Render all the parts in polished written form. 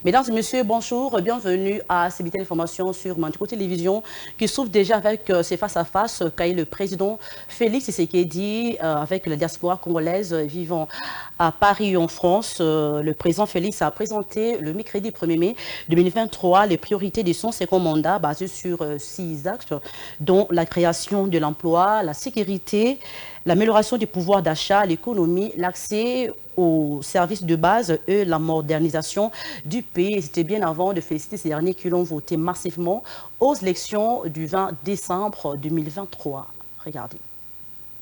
Mesdames et messieurs, bonjour, bienvenue à CBT Information sur Mandiko Télévision qui s'ouvre déjà avec ses face-à-face qu'a le président Félix Tshisekedi avec la diaspora congolaise vivant à Paris en France. Le président Félix a présenté le mercredi 1er mai 2023 les priorités de son second mandat basées sur 6 axes dont la création de l'emploi, la sécurité, l'amélioration du pouvoir d'achat, l'économie, l'accès aux services de base et la modernisation du pays. C'était bien avant de féliciter ces derniers qui l'ont voté massivement aux élections du 20 décembre 2023. Regardez.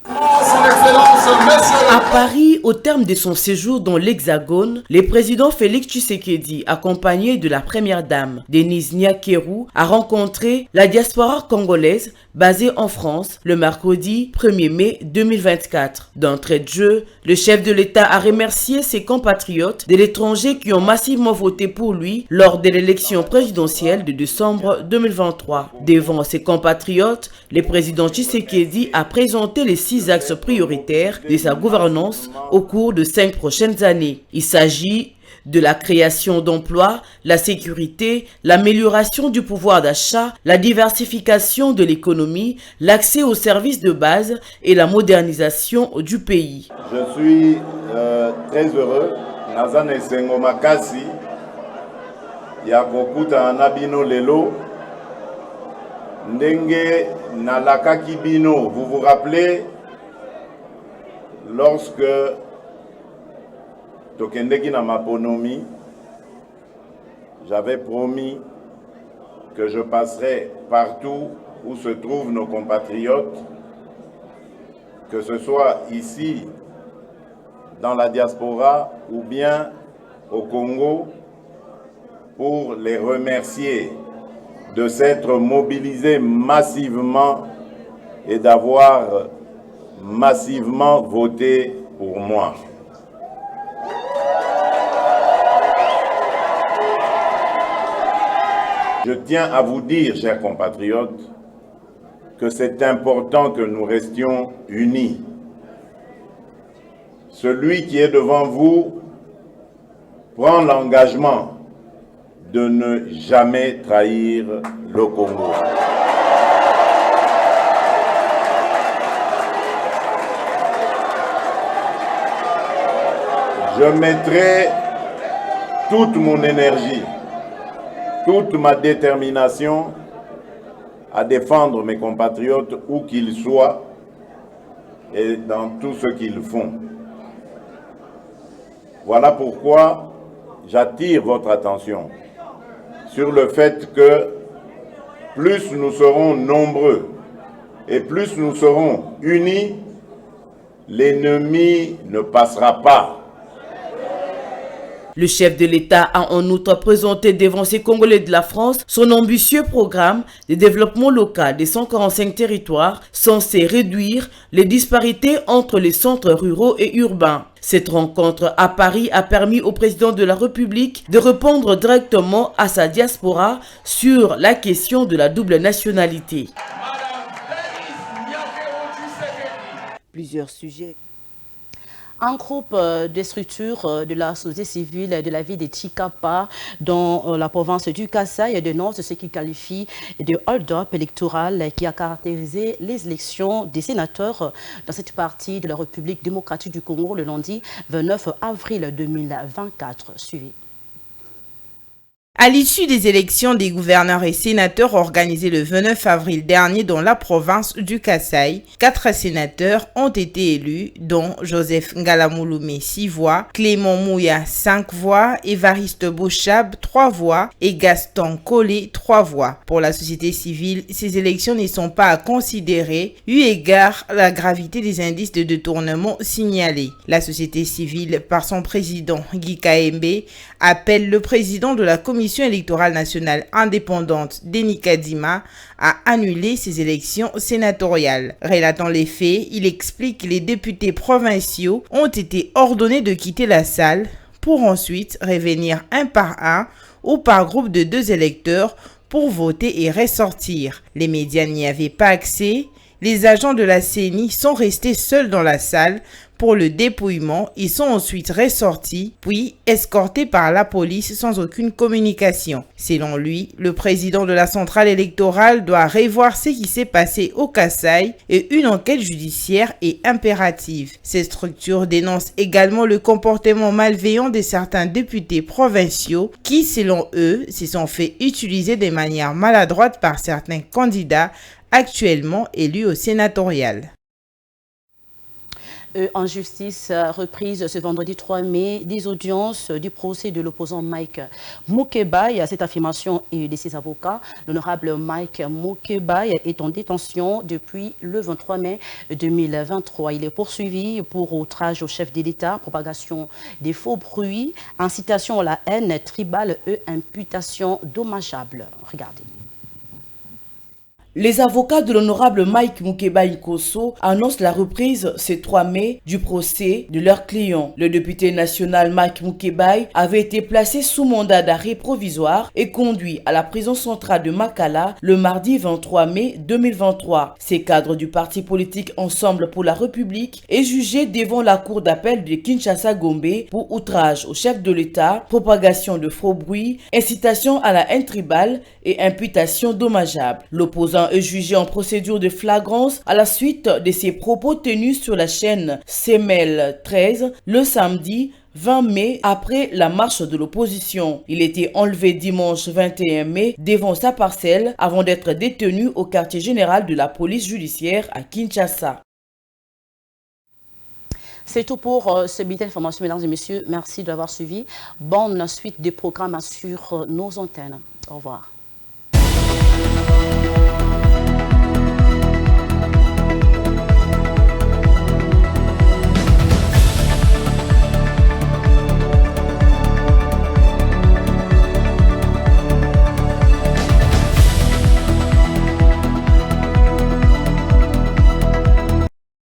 À Paris, au terme de son séjour dans l'Hexagone, le président Félix Tshisekedi, accompagné de la première dame, Denise Nyakeru, a rencontré la diaspora congolaise basée en France le mercredi 1er mai 2024. D'entrée de jeu, le chef de l'État a remercié ses compatriotes de l'étranger qui ont massivement voté pour lui lors de l'élection présidentielle de décembre 2023. Devant ses compatriotes, le président Tshisekedi a présenté les 6 axes prioritaires de sa gouvernance au cours de 5 prochaines années. Il s'agit de la création d'emplois, la sécurité, l'amélioration du pouvoir d'achat, la diversification de l'économie, l'accès aux services de base et la modernisation du pays. Je suis très heureux. Nazane Sengo Makasi, Yakokuta Anabino Lelo, Ndenge Nalakaki Bino. Vous vous rappelez, lorsque Tokendeki na Maponomi, j'avais promis que je passerai partout où se trouvent nos compatriotes, que ce soit ici, dans la diaspora ou bien au Congo, pour les remercier de s'être mobilisés massivement et d'avoir massivement voté pour moi. Je tiens à vous dire, chers compatriotes, que c'est important que nous restions unis. Celui qui est devant vous prend l'engagement de ne jamais trahir le Congo. Je mettrai toute mon énergie, toute ma détermination à défendre mes compatriotes où qu'ils soient et dans tout ce qu'ils font. Voilà pourquoi j'attire votre attention sur le fait que plus nous serons nombreux et plus nous serons unis, l'ennemi ne passera pas. Le chef de l'État a en outre présenté devant ses Congolais de la France son ambitieux programme de développement local des 145 territoires censé réduire les disparités entre les centres ruraux et urbains. Cette rencontre à Paris a permis au président de la République de répondre directement à sa diaspora sur la question de la double nationalité. Plusieurs sujets. Un groupe de structures de la société civile de la ville de Tshikapa dans la province du Kasaï dénonce ce qu'il qualifie de hold-up électoral qui a caractérisé les élections des sénateurs dans cette partie de la République démocratique du Congo le lundi 29 avril 2024. Suivez. À l'issue des élections des gouverneurs et sénateurs organisées le 29 avril dernier dans la province du Kasaï, 4 sénateurs ont été élus, dont Joseph Ngalamouloumé 6 voix, Clément Mouya 5 voix, Évariste Bochab 3 voix et Gaston Collet 3 voix. Pour la société civile, ces élections ne sont pas à considérer eu égard à la gravité des indices de détournement signalés. La société civile, par son président Guy Kaembe, appelle le président de la commission électorale nationale indépendante, Denis Kadima, à annuler ces élections sénatoriales. Relatant les faits, il explique que les députés provinciaux ont été ordonnés de quitter la salle pour ensuite revenir un par un ou par groupe de 2 électeurs pour voter et ressortir. Les médias n'y avaient pas accès. Les agents de la CENI sont restés seuls dans la salle pour le dépouillement. Ils sont ensuite ressortis, puis escortés par la police sans aucune communication. Selon lui, le président de la centrale électorale doit revoir ce qui s'est passé au Kasaï et une enquête judiciaire est impérative. Ces structures dénoncent également le comportement malveillant de certains députés provinciaux qui, selon eux, se sont fait utiliser de manière maladroite par certains candidats actuellement élus au sénatorial. En justice, reprise ce vendredi 3 mai des audiences du procès de l'opposant Mike Moukebaye. Cette affirmation est de ses avocats. L'honorable Mike Moukebaye est en détention depuis le 23 mai 2023. Il est poursuivi pour outrage au chef de l'État, propagation des faux bruits, incitation à la haine tribale et imputation dommageable. Regardez. Les avocats de l'honorable Mike Moukebaye Nkosso annoncent la reprise ce 3 mai du procès de leur client. Le député national Mike Moukebaye avait été placé sous mandat d'arrêt provisoire et conduit à la prison centrale de Makala le mardi 23 mai 2023. Ces cadres du parti politique Ensemble pour la République est jugé devant la cour d'appel de Kinshasa-Gombe pour outrage au chef de l'État, propagation de faux bruits, incitation à la haine tribale et imputation dommageable. L'opposant est jugé en procédure de flagrance à la suite de ses propos tenus sur la chaîne CML 13 le samedi 20 mai après la marche de l'opposition. Il était enlevé dimanche 21 mai devant sa parcelle avant d'être détenu au quartier général de la police judiciaire à Kinshasa. C'est tout pour ce bulletin d'information, mesdames et messieurs. Merci de l'avoir suivi. Bonne suite des programmes sur nos antennes. Au revoir.